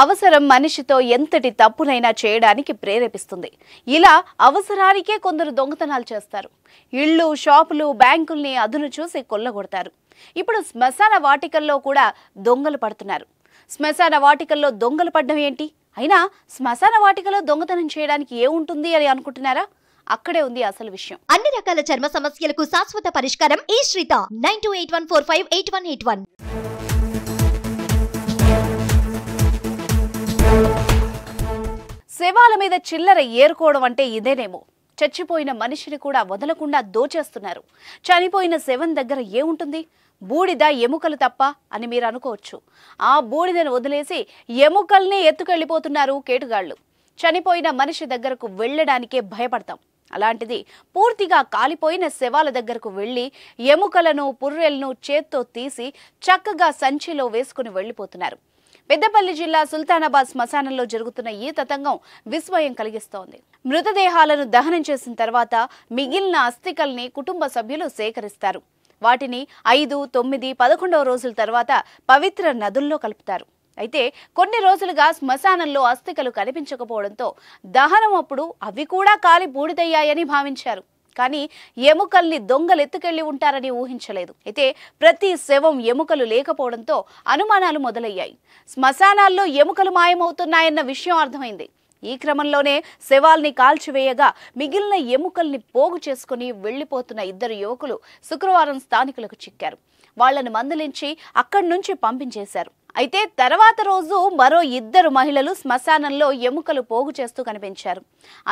అవసరం మనిషితో ఎంతటి తప్పునైనా చేయడానికి ప్రేరేపిస్తుంది. ఇలా అవసరానికే కొందరు దొంగతనాలు చేస్తారు. ఇళ్ళు, షాపులు, బ్యాంకుల్ని అదును చూసి కొల్లగొడతారు. ఇప్పుడు శ్మశాన వాటికల్లో కూడా దొంగలు పడుతున్నారు. శ్మశాన వాటికల్లో దొంగలు పడ్డం ఏంటి? అయినా శ్మశాన వాటికలో దొంగతనం చేయడానికి ఏముంటుంది అని అనుకుంటున్నారా? అక్కడే ఉంది అసలు విషయం. అన్ని రకాల చర్మ సమస్యలకు శాశ్వత పరిష్కారం ఈ శ్రీత 9281458181. శవాల మీద చిల్లర ఏరుకోవడం అంటే ఇదేనేమో. చచ్చిపోయిన మనిషిని కూడా వదలకుండా దోచేస్తున్నారు. చనిపోయిన శవం దగ్గర ఏముంటుంది? బూడిద, ఎముకలు తప్ప అని మీరు అనుకోవచ్చు. ఆ బూడిదను వదిలేసి ఎముకల్ని ఎత్తుకెళ్లిపోతున్నారు కేటుగాళ్లు. చనిపోయిన మనిషి దగ్గరకు వెళ్లడానికే భయపడతాం. అలాంటిది పూర్తిగా కాలిపోయిన శవాల దగ్గరకు వెళ్లి ఎముకలను, పుర్రెలను చేత్తో తీసి చక్కగా సంచిలో వేసుకుని వెళ్లిపోతున్నారు. పెద్దపల్లి జిల్లా సుల్తానాబాద్ శ్మశానంలో జరుగుతున్న ఈ తతంగం విస్మయం కలిగిస్తోంది. మృతదేహాలను దహనం చేసిన తర్వాత మిగిలిన అస్థికల్ని కుటుంబ సభ్యులు సేకరిస్తారు. వాటిని 5, 9, 11వ రోజుల తర్వాత పవిత్ర నదుల్లో కలుపుతారు. అయితే కొన్ని రోజులుగా శ్మశానంలో అస్థికలు కనిపించకపోవడంతో దహనం అప్పుడు అవి కూడా కాలి బూడిదయ్యాయని భావించారు. కానీ ఎముకల్ని దొంగలు ఎత్తుకెళ్లి ఉంటారని ఊహించలేదు. అయితే ప్రతి శవం ఎముకలు లేకపోవడంతో అనుమానాలు మొదలయ్యాయి. శ్మశానాల్లో ఎముకలు మాయమవుతున్నాయన్న విషయం అర్థమైంది. ఈ క్రమంలోనే శవాల్ని కాల్చివేయగా మిగిలిన ఎముకల్ని పోగు చేసుకుని వెళ్లిపోతున్న 2 యువకులు శుక్రవారం స్థానికులకు చిక్కారు. వాళ్లను మందలించి అక్కడి నుంచి పంపించేశారు. అయితే తర్వాత రోజు మరో 2 మహిళలు శ్మశానంలో ఎముకలు పోగు చేస్తూ కనిపించారు.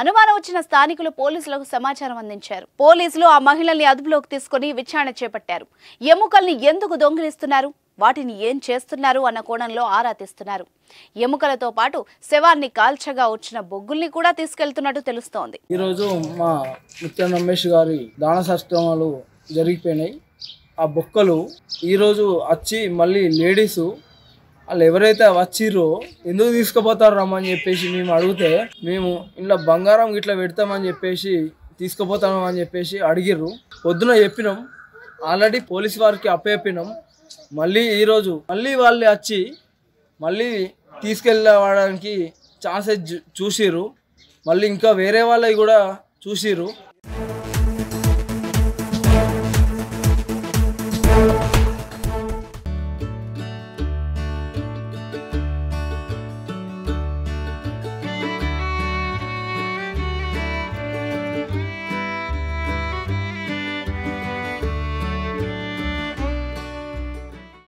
అనుమానం వచ్చిన స్థానికులు పోలీసులకు సమాచారం అందించారు. పోలీసులు ఆ మహిళల్ని అదుపులోకి తీసుకుని విచారణ చేపట్టారు. ఎముకల్ని ఎందుకు దొంగిలిస్తున్నారు, వాటిని ఏం చేస్తున్నారు అన్న కోణంలో ఆరా తీస్తున్నారు. ఎముకలతో పాటు శవాన్ని కాల్చగా వచ్చిన బొగ్గుల్ని కూడా తీసుకెళ్తున్నట్టు తెలుస్తోంది. ఈరోజు మా ముత్యం రమేష్ గారి దాన సత్క్రమాలు జరిగిపోయినాయి. ఆ బొక్కలు ఈరోజు వచ్చి మళ్ళీ లేడీసు వాళ్ళు ఎవరైతే వచ్చిర్రో ఎందుకు తీసుకుపోతారు రమ్మని చెప్పేసి మేము అడిగితే, మేము ఇంట్లో బంగారం ఇట్లా పెడతామని చెప్పేసి తీసుకుపోతాము అని చెప్పేసి అడిగిర్రు. పొద్దున చెప్పినాం, ఆల్రెడీ పోలీస్ వారికి అప్పచెప్పినాం. మళ్ళీ ఈరోజు మళ్ళీ వాళ్ళు వచ్చి మళ్ళీ తీసుకెళ్ళడానికి ఛాన్సెస్ చూసిర్రు. మళ్ళీ ఇంకా వేరే వాళ్ళవి కూడా చూసిర్రు.